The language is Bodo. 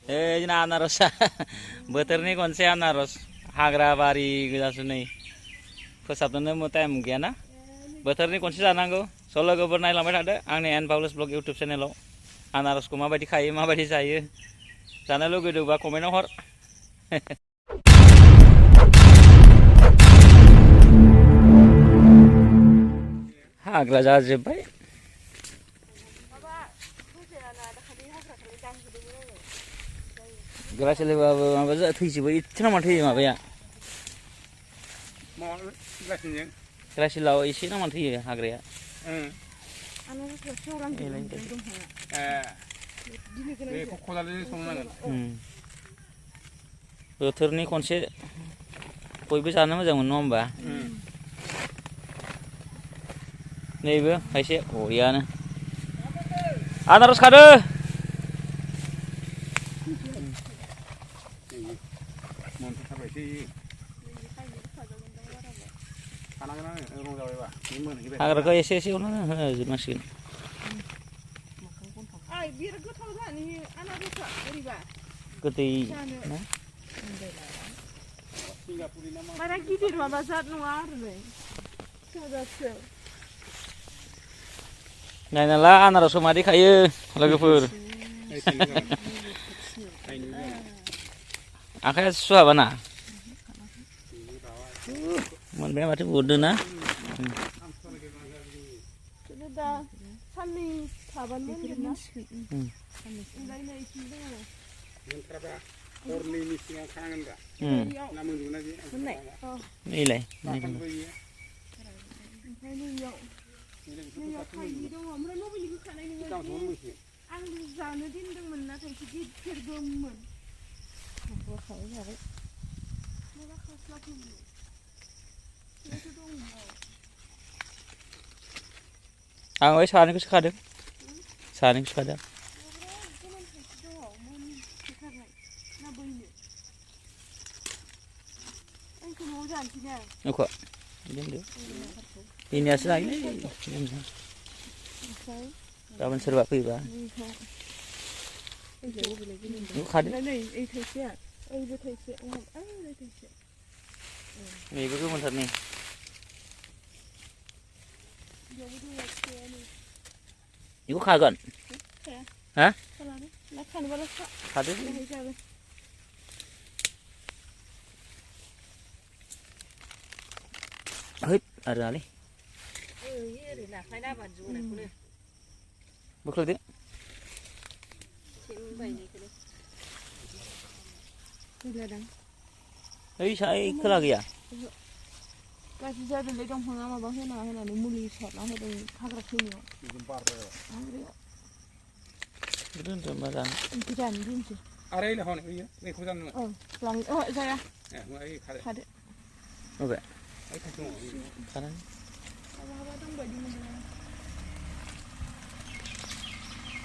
जोंना आनारसा बोथोरनि खनसे आनारस हाग्रा बारि गोजासो नै फोसाबनोनो टाइम गैयाना बोथोरनि खनसे जानांगौ स' लोगोफोर नायलांबाय थादो आंनि एन पाब्लिस ब्लग इउटुब चेनेलाव आनारसखौ माबायदि खायो माबायदि जायो जानो लुगैदोंबा कमेन्टआव हर हाग्रा जाजोब्बाय ग्रासेलेबाबो माबा थैजोबो इथसे नामा थैयो माबाया ग्रासेलाव एसे नामा थैयो हाग्राया बोथोरनि खनसे बयबो जानो मोजां मोनो नङा होमबा नैबो खायसे बरियानो आनारस खादो हाग्राखौ एसे एसे होजोबनांसिगोन गोदै बारा गिदिर माबा जाद नङा आरो नायनाला आनारसखौ मादै खायो लोगोफोर आखाइया सुहाबाना मोनबाय माथो बुहुदनो ना साननै थाबानो मोनगोन ना हरनैनि सिगां खानांगोन दा ना मोनजोबना नैलाय आं जानो दोनदोंमोन नाथाय गिदिरबोमोन आं बै सानैखौसो खादों सानैखौसो खादों इनियासो जायोलै गाबोन सोरबा फैबा खादो बेबो गोमोनथार नै बेखौ खागोन हा खादो हैद आरो नालै बोख्लायदो ओइ साइ खोला गैया गाज्रि जादोंलै दंफाङा माबा होनानै मुलि सारना होदों हाग्रा थैनायाव दोनदो मा जानो जानो दोनसै आरो बेखौ जानो जाया खादो खानानै